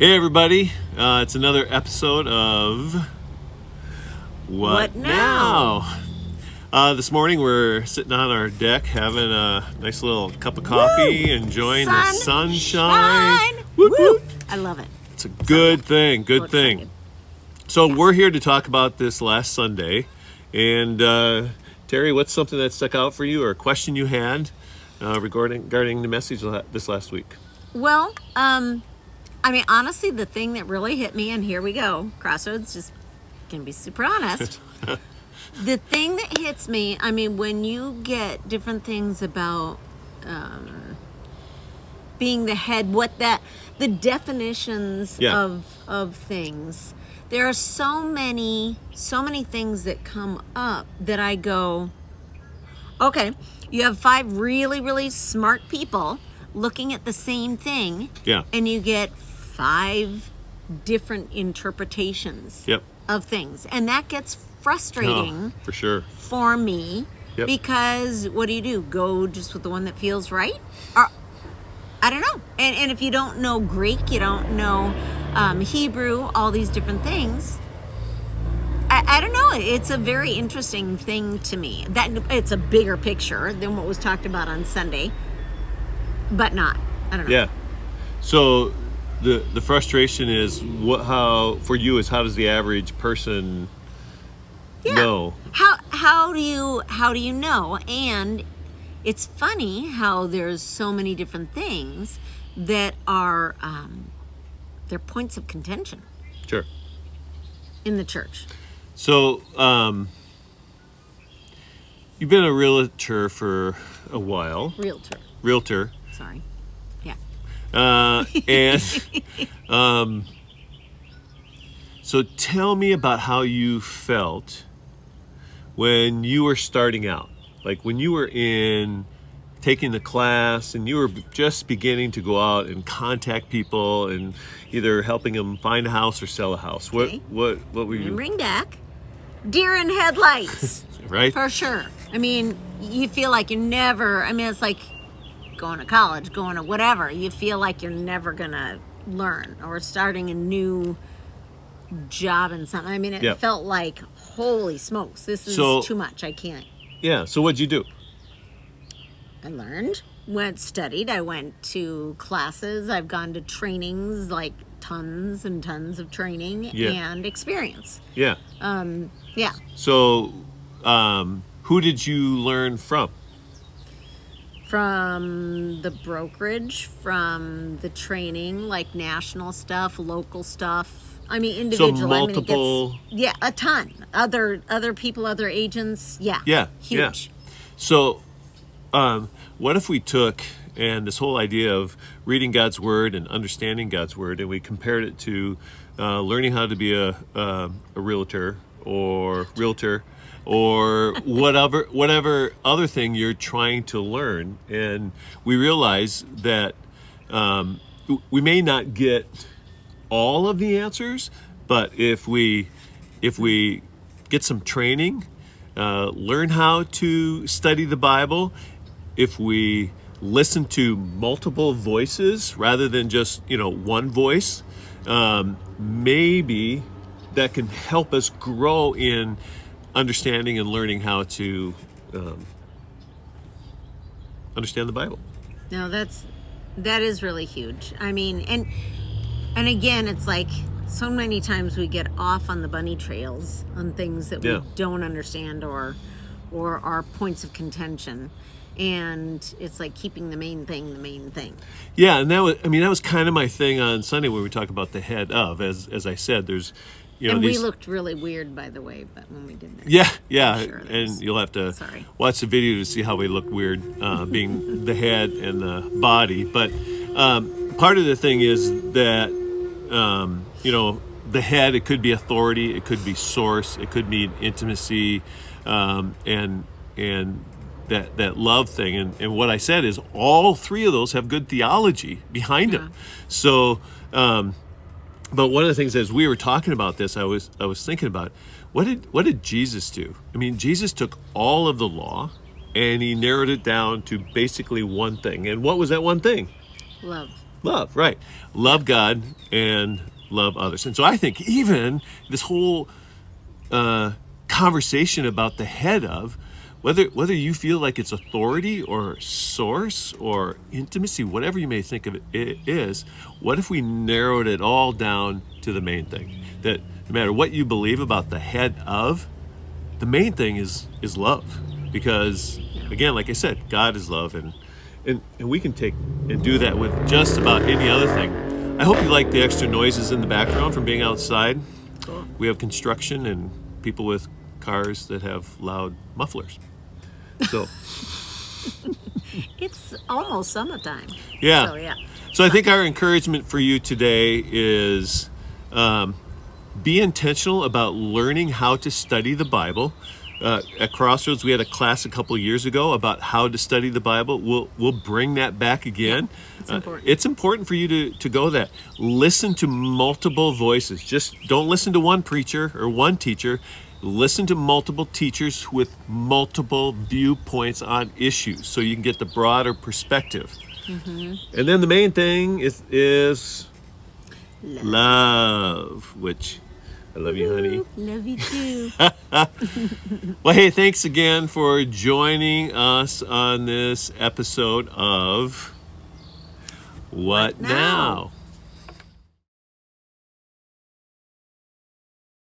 Hey everybody, it's another episode of What Now? This morning we're sitting on our deck having a nice little cup of coffee, enjoying the sunshine. Woot, woot. I love it. It's a good thing, good thing. So we're here to talk about this last Sunday. And Terry, what's something that stuck out for you or a question you had regarding the message this last week? Well, honestly, the thing that really hit me, and here we go, Crossroads, just gonna be super honest. The thing that hits me, when you get different things about being the head, the definitions of things, there are so many things that come up that I go, okay, you have 5 really, really smart people looking at the same thing, and you get 5 different interpretations of things, and that gets frustrating for sure for me because what do? Go just with the one that feels right? Or, I don't know. And if you don't know Greek, you don't know Hebrew, all these different things, I don't know. It's a very interesting thing to me. That it's a bigger picture than what was talked about on Sunday, but not. I don't know. Yeah. So the frustration is how does the average person know? How do you know? And it's funny how there's so many different things that are they're points of contention. Sure. In the church. So you've been a realtor for a while. Realtor. Sorry. Yeah. And so tell me about how you felt when you were starting out, like when you were taking the class and you were just beginning to go out and contact people and either helping them find a house or sell a house. Okay. What were you? Bring back deer in headlights. Right? For sure. You feel like you're never, it's like going to college, going to whatever. You feel like you're never going to learn, or starting a new job in something. It felt like, holy smokes, this is too much. I can't. Yeah. So what'd you do? I learned, studied. I went to classes. I've gone to trainings, like tons and tons of training and experience. Yeah. Yeah. So, who did you learn from? From the brokerage, from the training, like national stuff, local stuff. Individual. So multiple. A ton. Other people, other agents. Yeah. Huge. Yeah. So, what if we took this whole idea of reading God's Word and understanding God's Word, and we compared it to learning how to be a realtor or whatever other thing you're trying to learn, and we realize that we may not get all of the answers, but if we get some training, learn how to study the Bible, if we listen to multiple voices rather than just one voice, maybe that can help us grow in understanding and learning how to understand the Bible. No, that is really huge. And again, it's like so many times we get off on the bunny trails on things that we don't understand or are points of contention. And it's like keeping the main thing. Yeah, and that was kind of my thing on Sunday when we talk about the head of, as I said, there's we looked really weird, by the way, but when we did that. Yeah, and you'll have to watch the video to see how we look weird, being the head and the body. But part of the thing is that the head, it could be authority, it could be source, it could mean intimacy, and that love thing. And what I said is all 3 of those have good theology behind them. So, but one of the things, as we were talking about this, I was thinking about, what did Jesus do? Jesus took all of the law and he narrowed it down to basically one thing. And what was that one thing? Love. Love, right. Love God and love others. And so I think even this whole conversation about the head of, whether you feel like it's authority or source or intimacy, whatever you may think of it is, what if we narrowed it all down to the main thing? That no matter what you believe about the head of, the main thing is love. Because, again, like I said, God is love, and we can take and do that with just about any other thing. I hope you like the extra noises in the background from being outside. Cool. We have construction and people with cars that have loud mufflers. So it's almost summertime. Yeah. So, yeah. So I think our encouragement for you today is be intentional about learning how to study the Bible. At Crossroads, we had a class a couple of years ago about how to study the Bible. We'll bring that back again. Yeah, it's important. It's important for you to go that. Listen to multiple voices. Just don't listen to one preacher or one teacher. Listen to multiple teachers with multiple viewpoints on issues so you can get the broader perspective. Mm-hmm. And then the main thing is love, which I love you, honey. Love you too. Well, hey, thanks again for joining us on this episode of What Now?